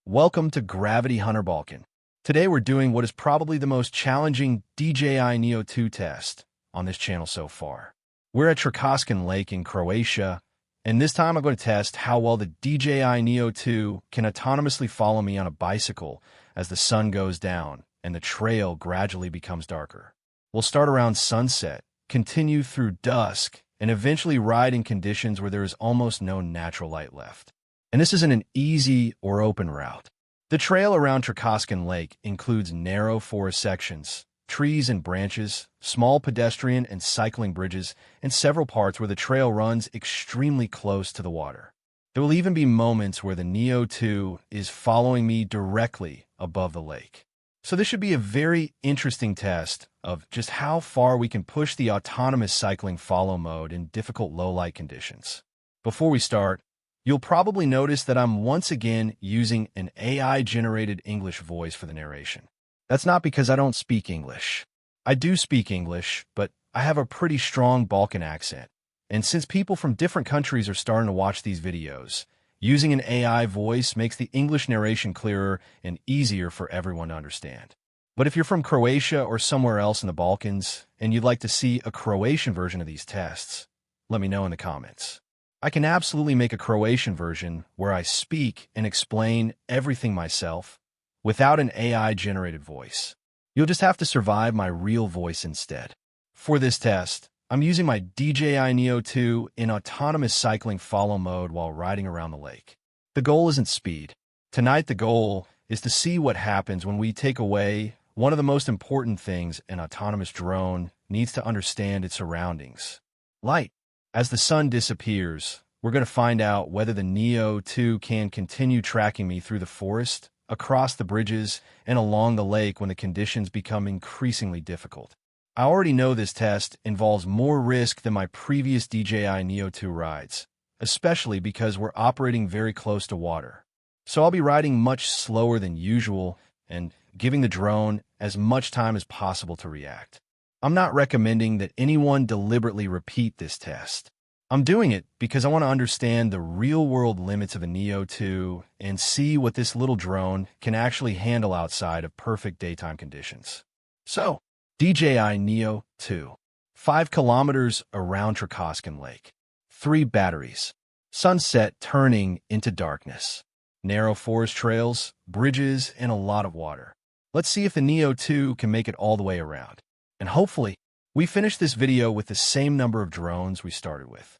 Welcome to Gravity Hunter Balkan. Today we're doing what is probably the most challenging DJI Neo 2 test on this channel so far. We're at Trakošćan Lake in Croatia, and this time I'm going to test how well the DJI Neo 2 can autonomously follow me on a bicycle as the sun goes down and the trail gradually becomes darker. We'll start around sunset, continue through dusk, and eventually ride in conditions where there is almost no natural light left. And this isn't an easy or open route. The trail around Trakošćan Lake includes narrow forest sections, trees and branches, small pedestrian and cycling bridges, and several parts where the trail runs extremely close to the water. There will even be moments where the Neo 2 is following me directly above the lake. So this should be a very interesting test of just how far we can push the autonomous cycling follow mode in difficult low-light conditions. Before we start, you'll probably notice that I'm once again using an AI-generated English voice for the narration. That's not because I don't speak English. I do speak English, but I have a pretty strong Balkan accent. And since people from different countries are starting to watch these videos, using an AI voice makes the English narration clearer and easier for everyone to understand. But if you're from Croatia or somewhere else in the Balkans, and you'd like to see a Croatian version of these tests, let me know in the comments. I can absolutely make a Croatian version where I speak and explain everything myself without an AI-generated voice. You'll just have to survive my real voice instead. For this test, I'm using my DJI Neo 2 in autonomous cycling follow mode while riding around the lake. The goal isn't speed. Tonight the goal is to see what happens when we take away one of the most important things an autonomous drone needs to understand its surroundings: light. As the sun disappears, we're going to find out whether the Neo 2 can continue tracking me through the forest, across the bridges, and along the lake when the conditions become increasingly difficult. I already know this test involves more risk than my previous DJI Neo 2 rides, especially because we're operating very close to water. So I'll be riding much slower than usual and giving the drone as much time as possible to react. I'm not recommending that anyone deliberately repeat this test. I'm doing it because I want to understand the real-world limits of a Neo 2 and see what this little drone can actually handle outside of perfect daytime conditions. So, DJI Neo 2. 5 kilometers around Trakošćan Lake. 3 batteries. Sunset turning into darkness. Narrow forest trails, bridges, and a lot of water. Let's see if the Neo 2 can make it all the way around. And hopefully, we finish this video with the same number of drones we started with.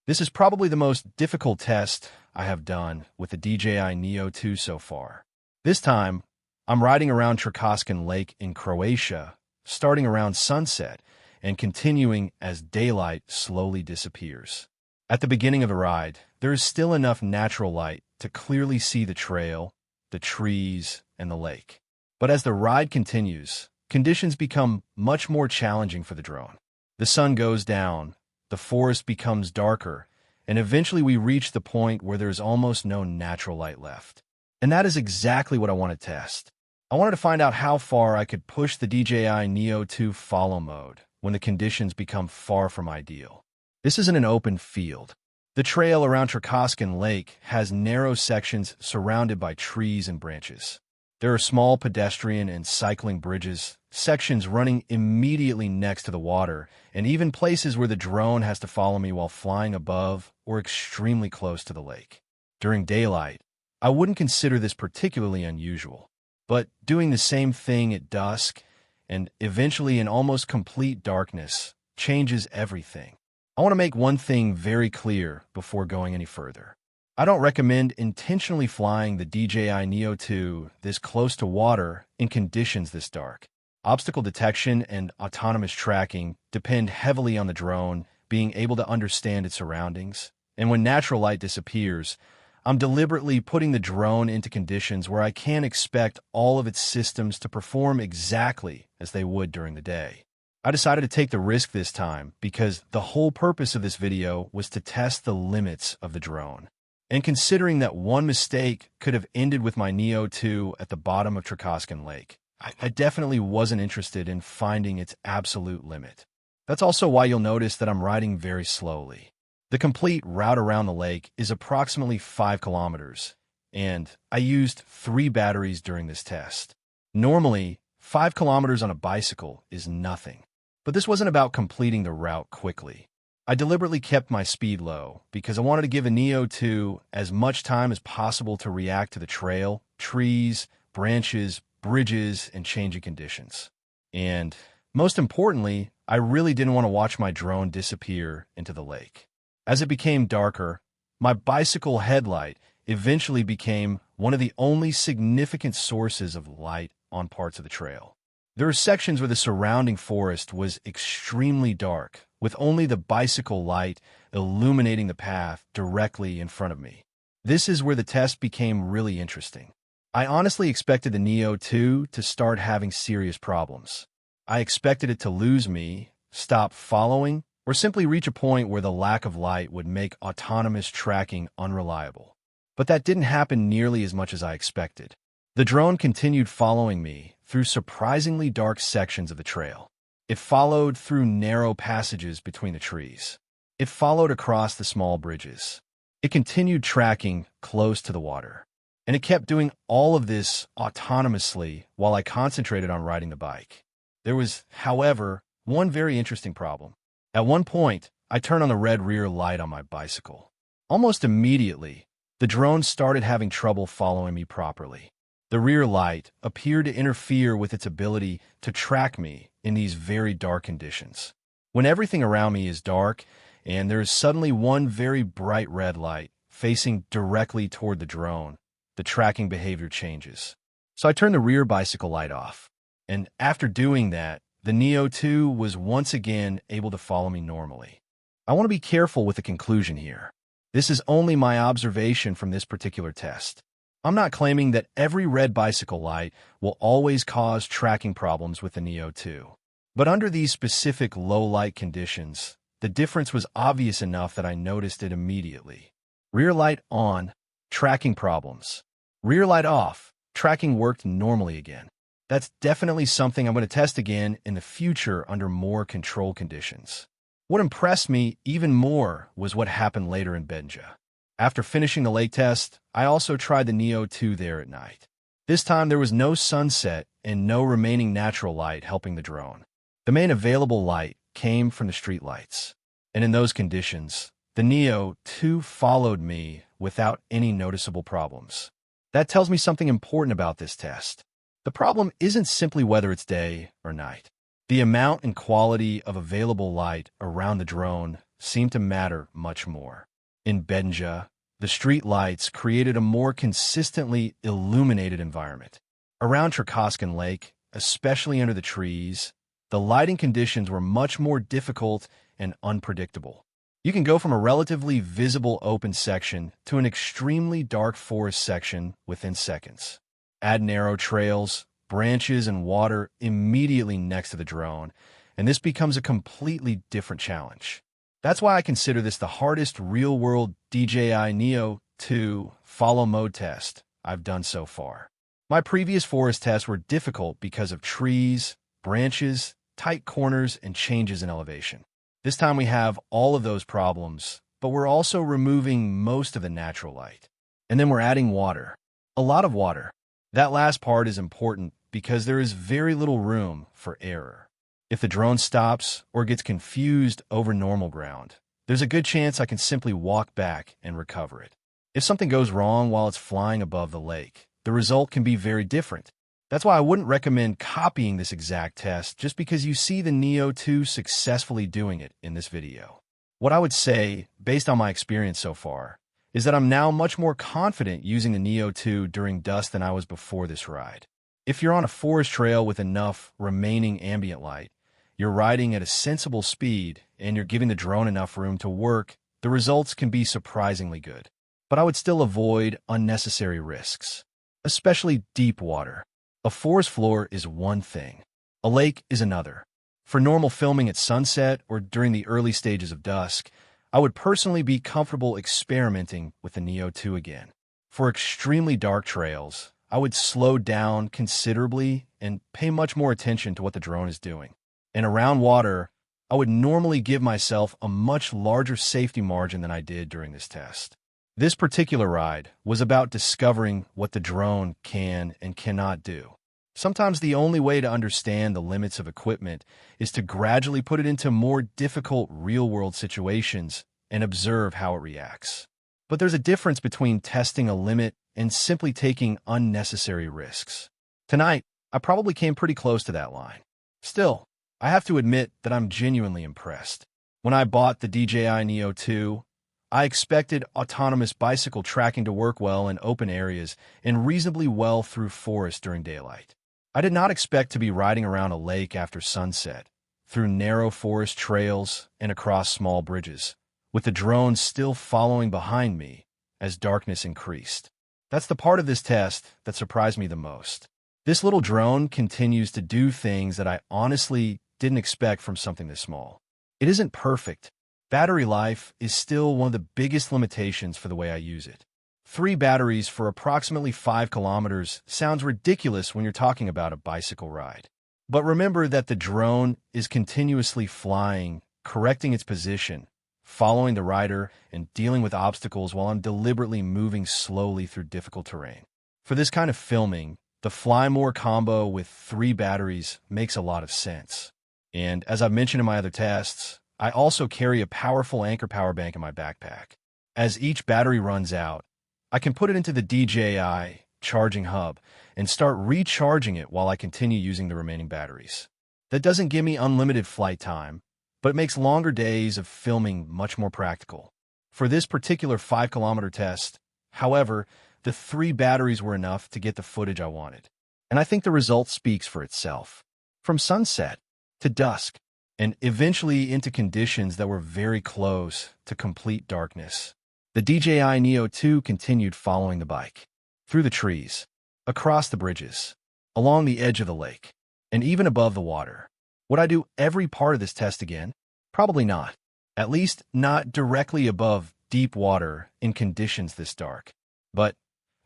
This is probably the most difficult test I have done with the DJI Neo 2 so far. This time, I'm riding around Trakošćan Lake in Croatia, starting around sunset and continuing as daylight slowly disappears. At the beginning of the ride, there is still enough natural light to clearly see the trail, the trees, and the lake. But as the ride continues, conditions become much more challenging for the drone. The sun goes down, the forest becomes darker, and eventually we reach the point where there's almost no natural light left. And that is exactly what I want to test. I wanted to find out how far I could push the DJI Neo 2 follow mode when the conditions become far from ideal. This isn't an open field. The trail around Trakošćan Lake has narrow sections surrounded by trees and branches. There are small pedestrian and cycling bridges, sections running immediately next to the water, and even places where the drone has to follow me while flying above or extremely close to the lake. During daylight, I wouldn't consider this particularly unusual, but doing the same thing at dusk and eventually in almost complete darkness changes everything. I want to make one thing very clear before going any further. I don't recommend intentionally flying the DJI Neo 2 this close to water in conditions this dark. Obstacle detection and autonomous tracking depend heavily on the drone being able to understand its surroundings, and when natural light disappears, I'm deliberately putting the drone into conditions where I can't expect all of its systems to perform exactly as they would during the day. I decided to take the risk this time because the whole purpose of this video was to test the limits of the drone. And considering that one mistake could have ended with my Neo 2 at the bottom of Trakošćan Lake, I definitely wasn't interested in finding its absolute limit. That's also why you'll notice that I'm riding very slowly. The complete route around the lake is approximately 5 kilometers, and I used 3 batteries during this test. Normally, 5 kilometers on a bicycle is nothing, but this wasn't about completing the route quickly. I deliberately kept my speed low because I wanted to give a Neo 2 as much time as possible to react to the trail, trees, branches, bridges, and changing conditions. And most importantly, I really didn't want to watch my drone disappear into the lake. As it became darker, my bicycle headlight eventually became one of the only significant sources of light on parts of the trail. There were sections where the surrounding forest was extremely dark, with only the bicycle light illuminating the path directly in front of me. This is where the test became really interesting. I honestly expected the Neo 2 to start having serious problems. I expected it to lose me, stop following, or simply reach a point where the lack of light would make autonomous tracking unreliable. But that didn't happen nearly as much as I expected. The drone continued following me through surprisingly dark sections of the trail. It followed through narrow passages between the trees. It followed across the small bridges. It continued tracking close to the water. And it kept doing all of this autonomously while I concentrated on riding the bike. There was, however, one very interesting problem. At one point, I turned on the red rear light on my bicycle. Almost immediately, the drone started having trouble following me properly. The rear light appeared to interfere with its ability to track me in these very dark conditions. When everything around me is dark and there is suddenly one very bright red light facing directly toward the drone, the tracking behavior changes. So I turned the rear bicycle light off. And after doing that, the Neo 2 was once again able to follow me normally. I want to be careful with the conclusion here. This is only my observation from this particular test. I'm not claiming that every red bicycle light will always cause tracking problems with the Neo 2. But under these specific low-light conditions, the difference was obvious enough that I noticed it immediately. Rear light on, tracking problems. Rear light off, tracking worked normally again. That's definitely something I'm going to test again in the future under more controlled conditions. What impressed me even more was what happened later in Benja. After finishing the lake test, I also tried the Neo 2 there at night. This time there was no sunset and no remaining natural light helping the drone. The main available light came from the street lights. And in those conditions, the Neo 2 followed me without any noticeable problems. That tells me something important about this test. The problem isn't simply whether it's day or night. The amount and quality of available light around the drone seemed to matter much more. In Benja, the street lights created a more consistently illuminated environment. Around Trakošćan Lake, especially under the trees, the lighting conditions were much more difficult and unpredictable. You can go from a relatively visible open section to an extremely dark forest section within seconds. Add narrow trails, branches, and water immediately next to the drone, and this becomes a completely different challenge. That's why I consider this the hardest real-world DJI Neo 2 follow mode test I've done so far. My previous forest tests were difficult because of trees, branches, tight corners, and changes in elevation. This time we have all of those problems, but we're also removing most of the natural light. And then we're adding water. A lot of water. That last part is important because there is very little room for error. If the drone stops or gets confused over normal ground, there's a good chance I can simply walk back and recover it. If something goes wrong while it's flying above the lake, the result can be very different. That's why I wouldn't recommend copying this exact test just because you see the Neo 2 successfully doing it in this video. What I would say, based on my experience so far, is that I'm now much more confident using the Neo 2 during dusk than I was before this ride. If you're on a forest trail with enough remaining ambient light, you're riding at a sensible speed, and you're giving the drone enough room to work, the results can be surprisingly good. But I would still avoid unnecessary risks, especially deep water. A forest floor is one thing. A lake is another. For normal filming at sunset or during the early stages of dusk, I would personally be comfortable experimenting with the Neo 2 again. For extremely dark trails, I would slow down considerably and pay much more attention to what the drone is doing. And around water, I would normally give myself a much larger safety margin than I did during this test. This particular ride was about discovering what the drone can and cannot do. Sometimes the only way to understand the limits of equipment is to gradually put it into more difficult real-world situations and observe how it reacts. But there's a difference between testing a limit and simply taking unnecessary risks. Tonight, I probably came pretty close to that line. Still, I have to admit that I'm genuinely impressed. When I bought the DJI Neo 2, I expected autonomous bicycle tracking to work well in open areas and reasonably well through forest during daylight. I did not expect to be riding around a lake after sunset, through narrow forest trails and across small bridges, with the drone still following behind me as darkness increased. That's the part of this test that surprised me the most. This little drone continues to do things that I honestly didn't expect from something this small. It isn't perfect. Battery life is still one of the biggest limitations for the way I use it. 3 batteries for approximately 5 kilometers sounds ridiculous when you're talking about a bicycle ride. But remember that the drone is continuously flying, correcting its position, following the rider, and dealing with obstacles while I'm deliberately moving slowly through difficult terrain. For this kind of filming, the Fly More combo with 3 batteries makes a lot of sense. And as I've mentioned in my other tests, I also carry a powerful anchor power bank in my backpack. As each battery runs out, I can put it into the DJI charging hub and start recharging it while I continue using the remaining batteries. That doesn't give me unlimited flight time, but it makes longer days of filming much more practical. For this particular 5-kilometer test, however, the 3 batteries were enough to get the footage I wanted. And I think the result speaks for itself. From sunset to dusk, and eventually into conditions that were very close to complete darkness, the DJI Neo 2 continued following the bike, through the trees, across the bridges, along the edge of the lake, and even above the water. Would I do every part of this test again? Probably not. At least not directly above deep water in conditions this dark. But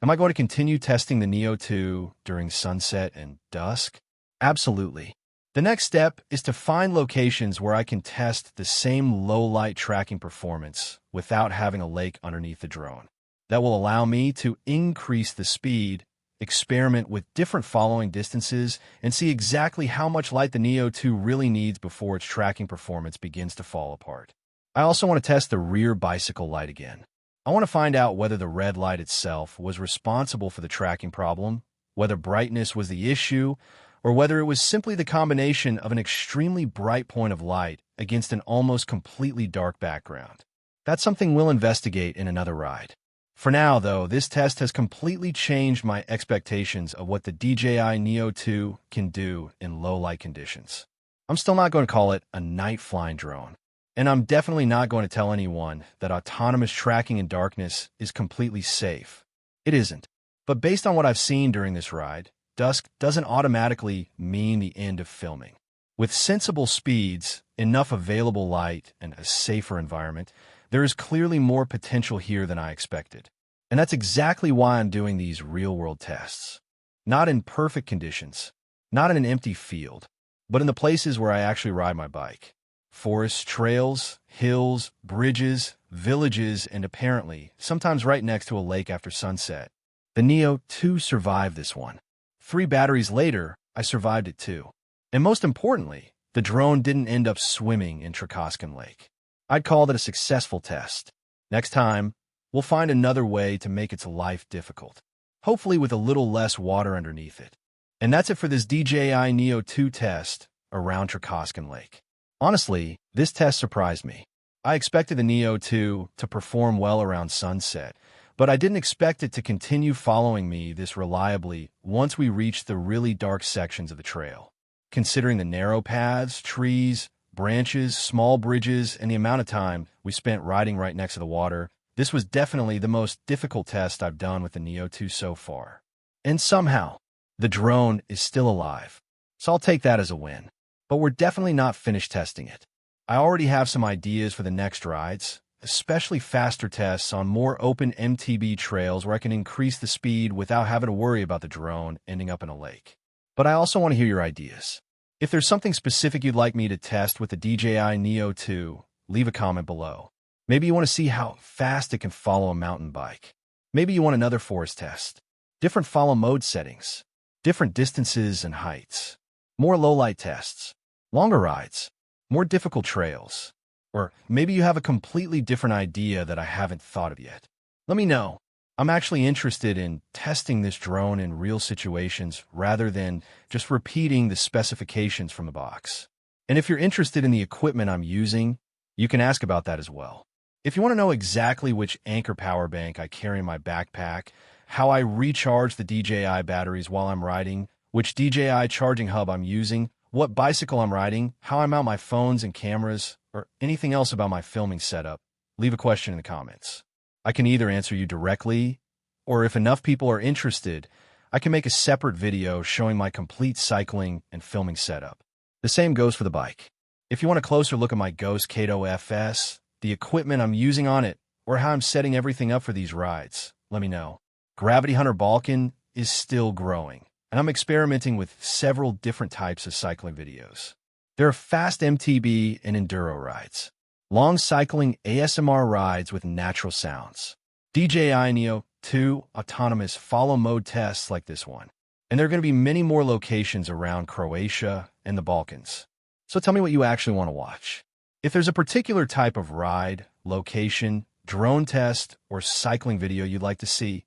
am I going to continue testing the Neo 2 during sunset and dusk? Absolutely. The next step is to find locations where I can test the same low-light tracking performance without having a lake underneath the drone. That will allow me to increase the speed, experiment with different following distances, and see exactly how much light the Neo 2 really needs before its tracking performance begins to fall apart. I also want to test the rear bicycle light again. I want to find out whether the red light itself was responsible for the tracking problem, whether brightness was the issue, or whether it was simply the combination of an extremely bright point of light against an almost completely dark background. That's something we'll investigate in another ride. For now, though, this test has completely changed my expectations of what the DJI Neo 2 can do in low-light conditions. I'm still not going to call it a night-flying drone, and I'm definitely not going to tell anyone that autonomous tracking in darkness is completely safe. It isn't. But based on what I've seen during this ride, dusk doesn't automatically mean the end of filming. With sensible speeds, enough available light, and a safer environment, there is clearly more potential here than I expected. And that's exactly why I'm doing these real-world tests. Not in perfect conditions, not in an empty field, but in the places where I actually ride my bike. Forest trails, hills, bridges, villages, and apparently, sometimes right next to a lake after sunset. The Neo 2 survived this one. 3 batteries later, I survived it too. And most importantly, the drone didn't end up swimming in Trakošćan Lake. I'd call that a successful test. Next time, we'll find another way to make its life difficult, hopefully with a little less water underneath it. And that's it for this DJI Neo 2 test around Trakošćan Lake. Honestly, this test surprised me. I expected the Neo 2 to perform well around sunset, but I didn't expect it to continue following me this reliably once we reached the really dark sections of the trail. Considering the narrow paths, trees, branches, small bridges, and the amount of time we spent riding right next to the water, this was definitely the most difficult test I've done with the Neo 2 so far. And somehow, the drone is still alive, so I'll take that as a win. But we're definitely not finished testing it. I already have some ideas for the next rides, especially faster tests on more open MTB trails where I can increase the speed without having to worry about the drone ending up in a lake. But I also want to hear your ideas. If there's something specific you'd like me to test with the DJI Neo 2, leave a comment below. Maybe you want to see how fast it can follow a mountain bike. Maybe you want another forest test. Different follow mode settings. Different distances and heights. More low-light tests. Longer rides. More difficult trails. Or maybe you have a completely different idea that I haven't thought of yet. Let me know. I'm actually interested in testing this drone in real situations rather than just repeating the specifications from the box. And if you're interested in the equipment I'm using, you can ask about that as well. If you want to know exactly which Anker power bank I carry in my backpack, how I recharge the DJI batteries while I'm riding, which DJI charging hub I'm using, what bicycle I'm riding, how I mount my phones and cameras, or anything else about my filming setup, leave a question in the comments. I can either answer you directly, or if enough people are interested, I can make a separate video showing my complete cycling and filming setup. The same goes for the bike. If you want a closer look at my Ghost Kato FS, the equipment I'm using on it, or how I'm setting everything up for these rides, let me know. Gravity Hunter Balkan is still growing, and I'm experimenting with several different types of cycling videos. There are fast MTB and enduro rides, long cycling ASMR rides with natural sounds, DJI Neo 2 autonomous follow mode tests like this one, and there are going to be many more locations around Croatia and the Balkans. So tell me what you actually want to watch. If there's a particular type of ride, location, drone test, or cycling video you'd like to see,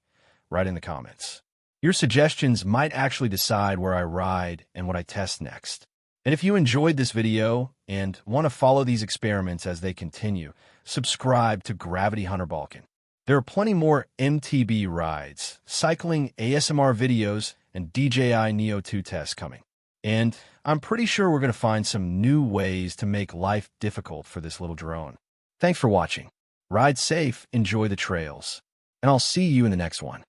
write in the comments. Your suggestions might actually decide where I ride and what I test next. And if you enjoyed this video and want to follow these experiments as they continue, subscribe to Gravity Hunter Balkan. There are plenty more MTB rides, cycling ASMR videos, and DJI Neo 2 tests coming. And I'm pretty sure we're going to find some new ways to make life difficult for this little drone. Thanks for watching. Ride safe, enjoy the trails, and I'll see you in the next one.